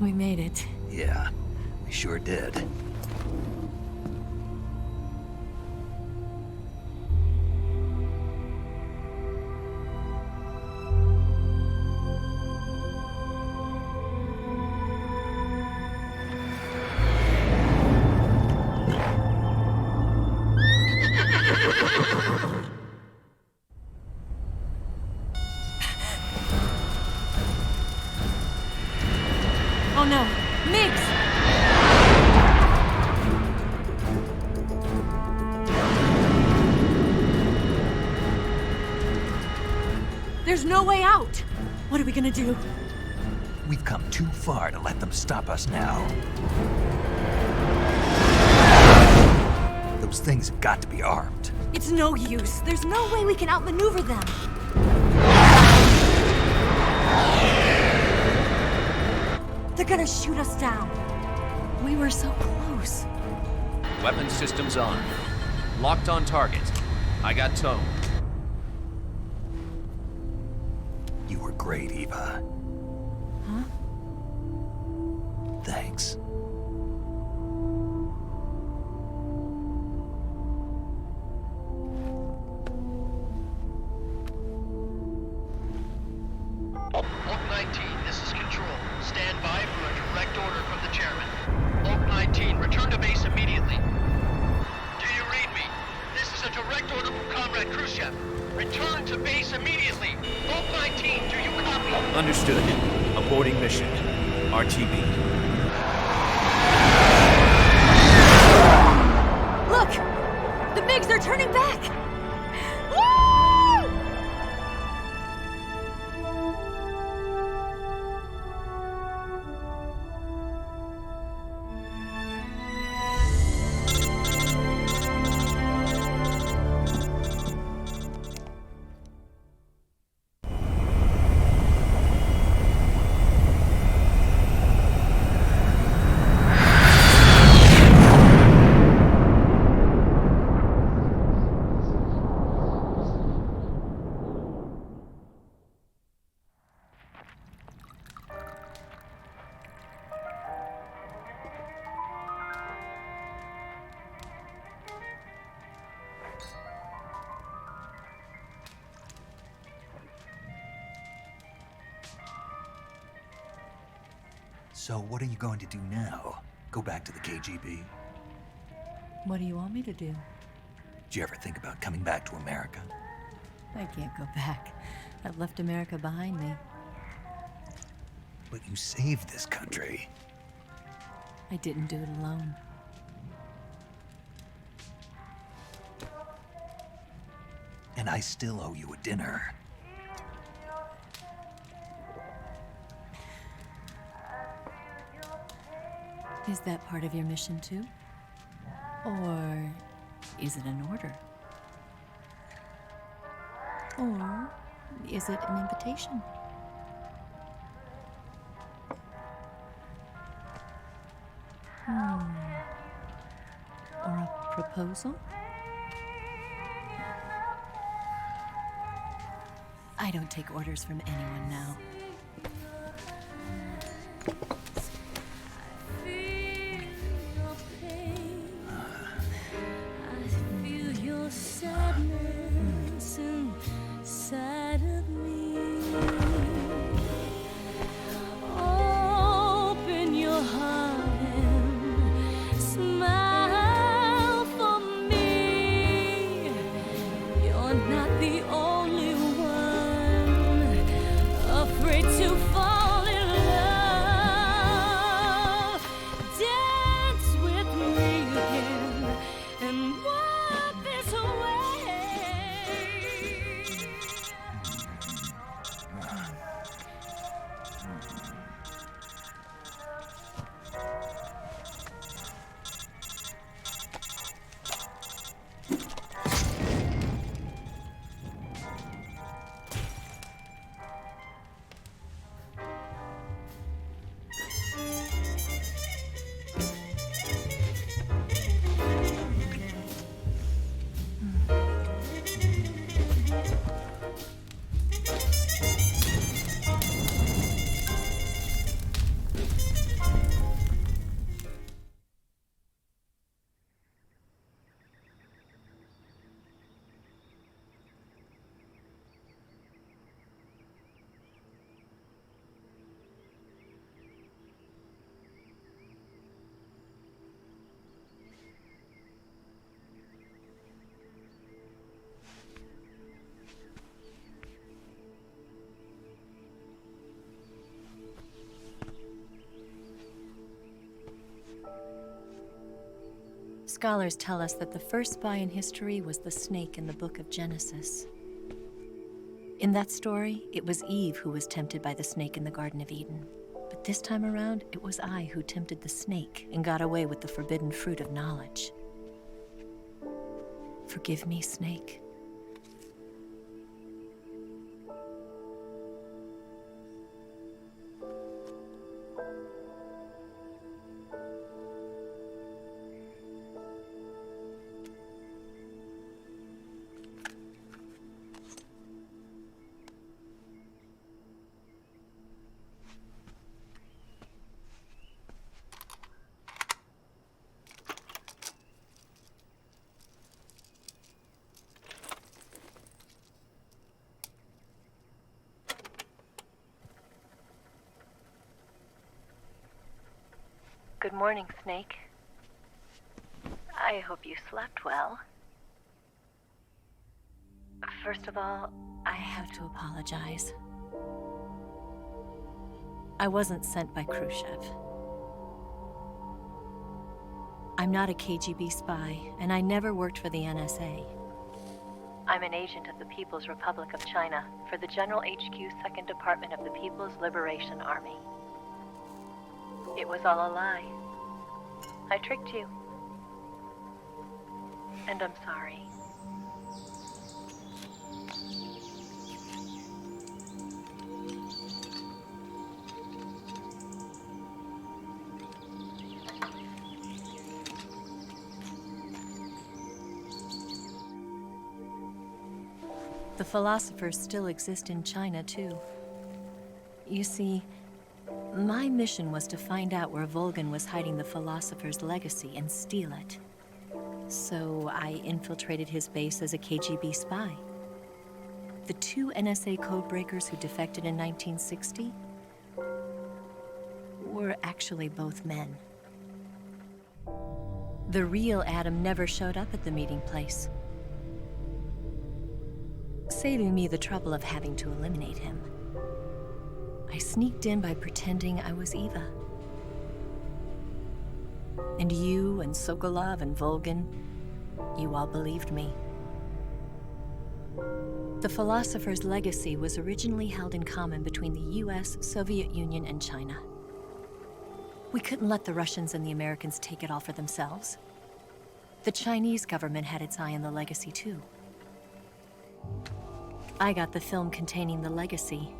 We made it. Yeah, we sure did. Oh no, Migs! There's no way out! What are we gonna do? We've come too far to let them stop us now. Those things have got to be armed. It's no use. There's no way we can outmaneuver them. They're gonna shoot us down. We were so close. Weapon systems on. Locked on target. I got tone. You were great, Eva. Huh? Thanks. Oak 19, this is Control. Stand by for a direct order from the chairman. Oak 19, return to base immediately. Do you read me? This is a direct order from Comrade Khrushchev. Return to base immediately. Oak 19, do you copy? Understood. Aborting mission. RTB. Look! The Migs are turning back! Woo! So what are you going to do now? Go back to the KGB? What do you want me to do? Did you ever think about coming back to America? I can't go back. I've left America behind me. But you saved this country. I didn't do it alone. And I still owe you a dinner. Is that part of your mission too? Or is it an order? Or is it an invitation? Or a proposal? I don't take orders from anyone now. Scholars tell us that the first spy in history was the snake in the book of Genesis. In that story, it was Eve who was tempted by the snake in the Garden of Eden. But this time around, it was I who tempted the snake and got away with the forbidden fruit of knowledge. Forgive me, snake. Good morning, Snake. I hope you slept well. First of all, I have to apologize. I wasn't sent by Khrushchev. I'm not a KGB spy, and I never worked for the NSA. I'm an agent of the People's Republic of China for the General HQ 2nd Department of the People's Liberation Army. It was all a lie. I tricked you. And I'm sorry. The philosophers still exist in China, too. You see, my mission was to find out where Volgan was hiding the philosopher's legacy and steal it. So I infiltrated his base as a KGB spy. The 2 NSA codebreakers who defected in 1960 were actually both men. The real Adam never showed up at the meeting place, saving me the trouble of having to eliminate him. I sneaked in by pretending I was Eva. And you and Sokolov and Volgan, you all believed me. The philosopher's legacy was originally held in common between the US, Soviet Union, and China. We couldn't let the Russians and the Americans take it all for themselves. The Chinese government had its eye on the legacy too. I got the film containing the legacy,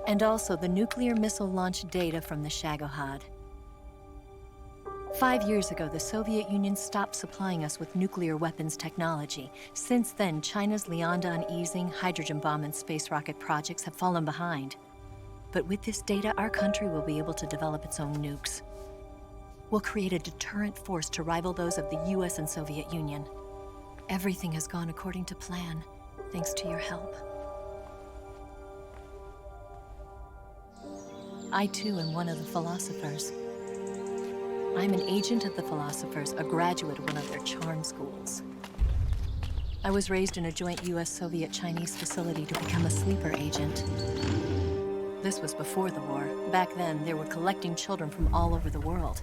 and also the nuclear missile launch data from the Shagohod. 5 years ago, the Soviet Union stopped supplying us with nuclear weapons technology. Since then, China's Liaodong easing, hydrogen bomb, and space rocket projects have fallen behind. But with this data, our country will be able to develop its own nukes. We'll create a deterrent force to rival those of the US and Soviet Union. Everything has gone according to plan, thanks to your help. I too am one of the philosophers. I'm an agent of the philosophers, a graduate of one of their charm schools. I was raised in a joint US-Soviet-Chinese facility to become a sleeper agent. This was before the war. Back then, they were collecting children from all over the world.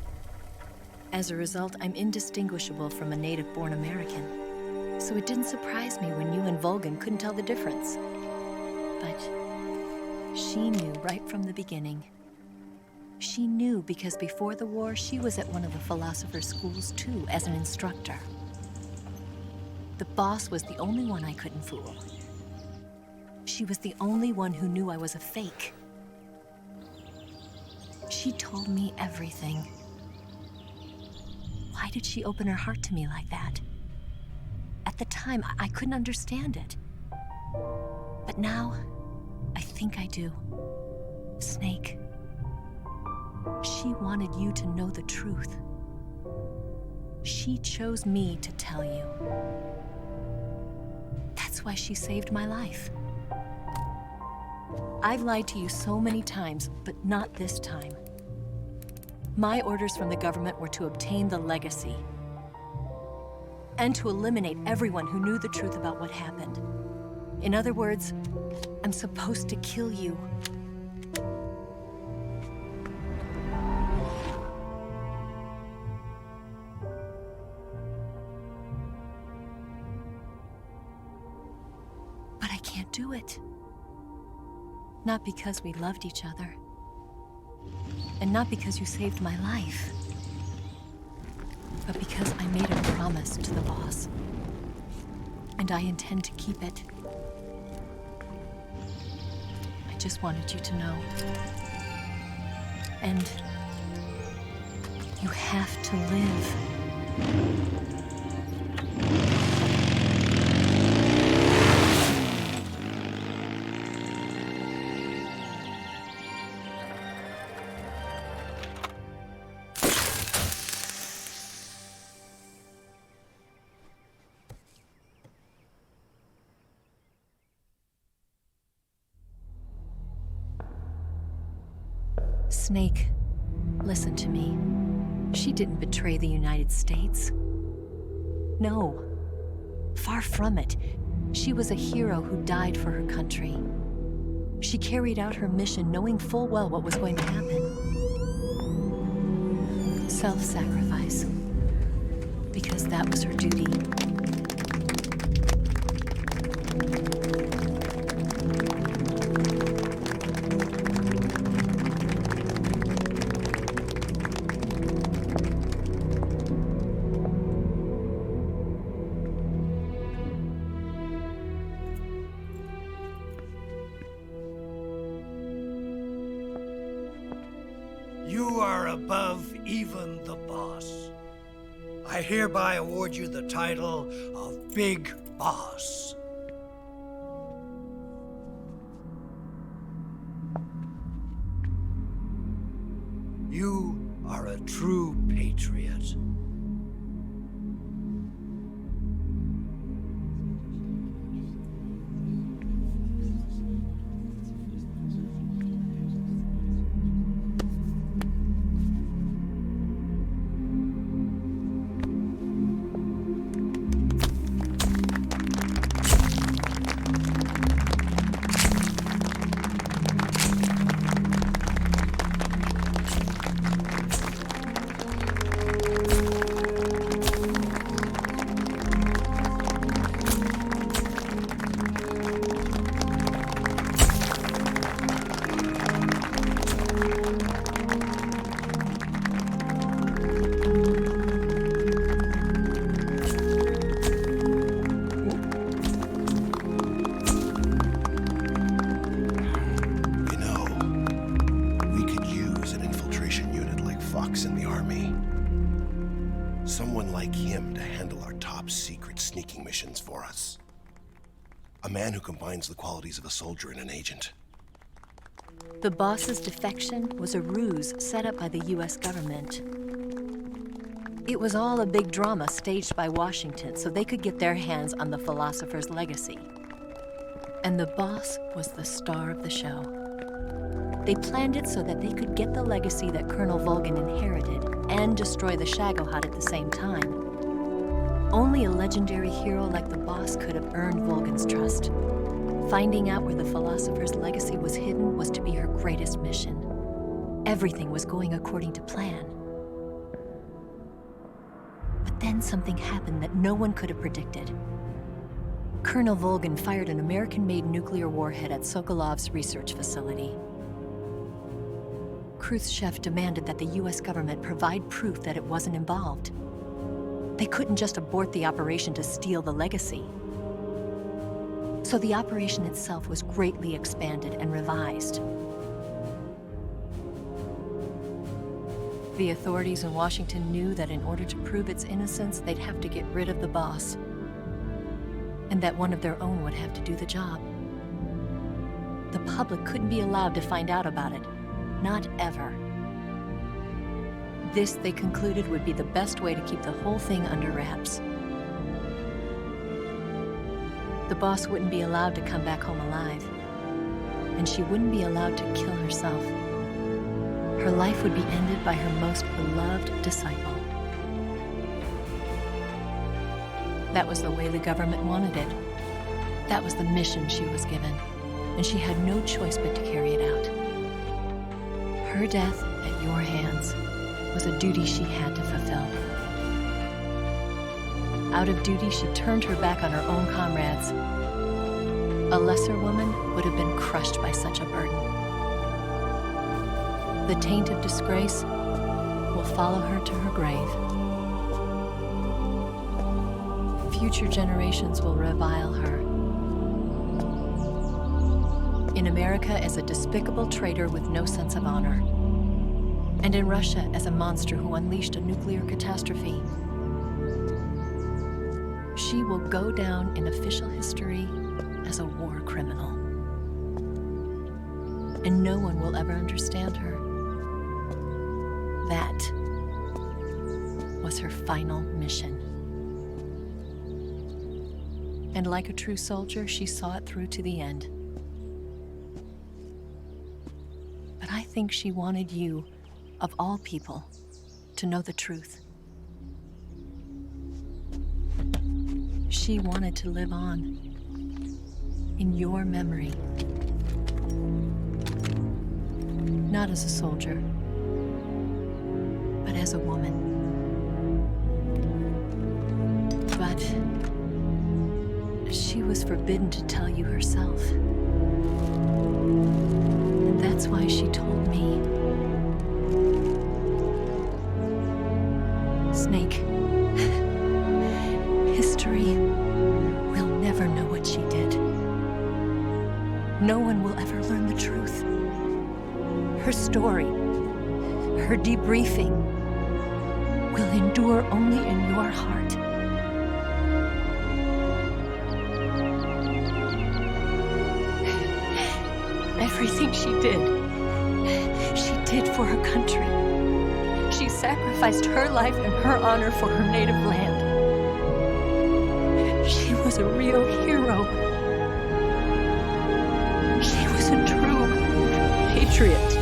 As a result, I'm indistinguishable from a native-born American. So it didn't surprise me when you and Volgan couldn't tell the difference. But she knew right from the beginning. She knew because before the war, she was at one of the philosopher's schools too, as an instructor. The boss was the only one I couldn't fool. She was the only one who knew I was a fake. She told me everything. Why did she open her heart to me like that? At the time, I couldn't understand it. But now, I think I do. Snake. She wanted you to know the truth. She chose me to tell you. That's why she saved my life. I've lied to you so many times, but not this time. My orders from the government were to obtain the legacy and to eliminate everyone who knew the truth about what happened. In other words, I'm supposed to kill you. can't do it. Not because we loved each other. And not because you saved my life. But because I made a promise to the boss. And I intend to keep it. I just wanted you to know. And you have to live. Snake, listen to me. She didn't betray the United States. No. Far from it. She was a hero who died for her country. She carried out her mission knowing full well what was going to happen. Self-sacrifice. Because that was her duty. You are above even the boss. I hereby award you the title of Big Boss. You are a true patriot. Someone like him to handle our top secret sneaking missions for us. A man who combines the qualities of a soldier and an agent. The boss's defection was a ruse set up by the US government. It was all a big drama staged by Washington so they could get their hands on the philosopher's legacy. And the boss was the star of the show. They planned it so that they could get the legacy that Colonel Volgin inherited and destroy the Shagohod at the same time. Only a legendary hero like the boss could have earned Volgin's trust. Finding out where the philosopher's legacy was hidden was to be her greatest mission. Everything was going according to plan. But then something happened that no one could have predicted. Colonel Volgin fired an American-made nuclear warhead at Sokolov's research facility. Khrushchev demanded that the US government provide proof that it wasn't involved. They couldn't just abort the operation to steal the legacy. So the operation itself was greatly expanded and revised. The authorities in Washington knew that in order to prove its innocence, they'd have to get rid of the boss, and that one of their own would have to do the job. The public couldn't be allowed to find out about it. Not ever. This, they concluded, would be the best way to keep the whole thing under wraps. The boss wouldn't be allowed to come back home alive, and she wouldn't be allowed to kill herself. Her life would be ended by her most beloved disciple. That was the way the government wanted it. That was the mission she was given, and she had no choice but to carry it out. Her death at your hands was a duty she had to fulfill. Out of duty, she turned her back on her own comrades A lesser woman would have been crushed by such a burden. The taint of disgrace will follow her to her grave. Future generations will revile her. In America as a despicable traitor with no sense of honor. And in Russia as a monster who unleashed a nuclear catastrophe. She will go down in official history as a war criminal. And no one will ever understand her. That was her final mission. And like a true soldier, she saw it through to the end. But I think she wanted you, of all people, to know the truth. She wanted to live on in your memory. Not as a soldier, but as a woman. But she was forbidden to tell you herself. And that's why she told me. Snake, history will never know what she did. No one will ever learn the truth. Her story, her debriefing, will endure only in your heart. Everything she did for her country. She sacrificed her life and her honor for her native land. She was a real hero. She was a true patriot.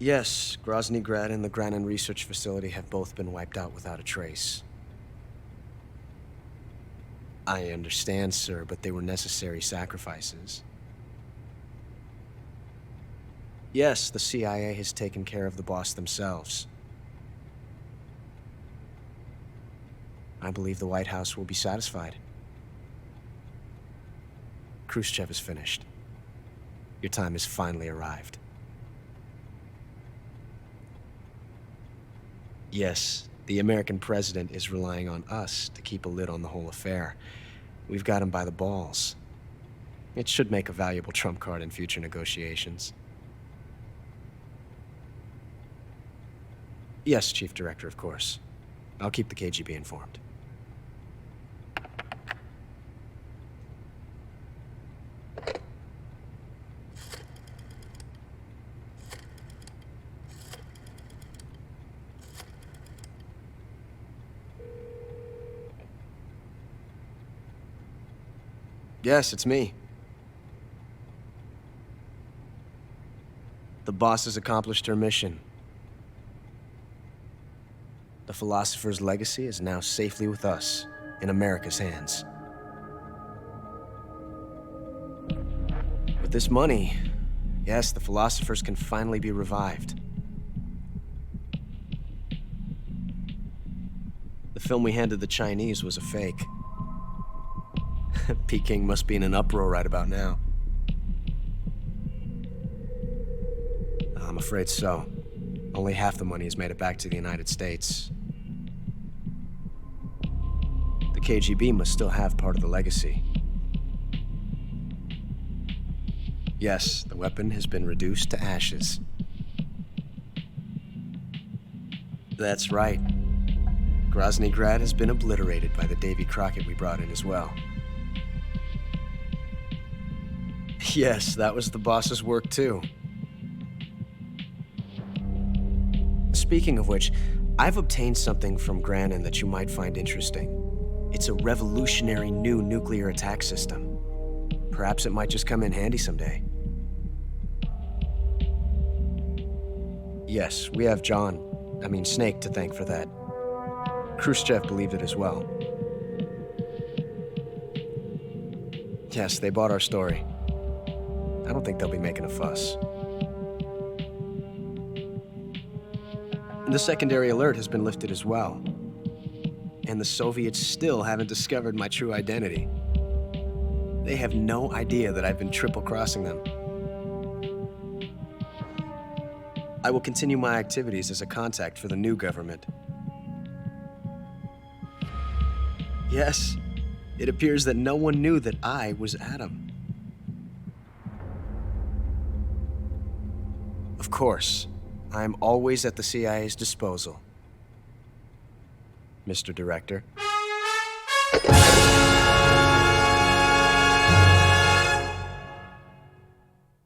Yes, Grozny Grad and the Granin Research Facility have both been wiped out without a trace. I understand, sir, but they were necessary sacrifices. Yes, the CIA has taken care of the boss themselves. I believe the White House will be satisfied. Khrushchev is finished. Your time has finally arrived. Yes, the American president is relying on us to keep a lid on the whole affair. We've got him by the balls. It should make a valuable trump card in future negotiations. Yes, Chief Director, of course. I'll keep the KGB informed. Yes, it's me. The boss has accomplished her mission. The philosopher's legacy is now safely with us, in America's hands. With this money, yes, the philosophers can finally be revived. The film we handed the Chinese was a fake. Peking must be in an uproar right about now. I'm afraid so. Only half the money has made it back to the United States. The KGB must still have part of the legacy. Yes, the weapon has been reduced to ashes. That's right. Grozny Grad has been obliterated by the Davy Crockett we brought in as well. Yes, that was the boss's work too. Speaking of which, I've obtained something from Granin that you might find interesting. It's a revolutionary new nuclear attack system. Perhaps it might just come in handy someday. Yes, we have Snake to thank for that. Khrushchev believed it as well. Yes, they bought our story. I don't think they'll be making a fuss. The secondary alert has been lifted as well. And the Soviets still haven't discovered my true identity. They have no idea that I've been triple-crossing them. I will continue my activities as a contact for the new government. Yes, it appears that no one knew that I was Adam. Of course, I'm always at the CIA's disposal, Mr. Director.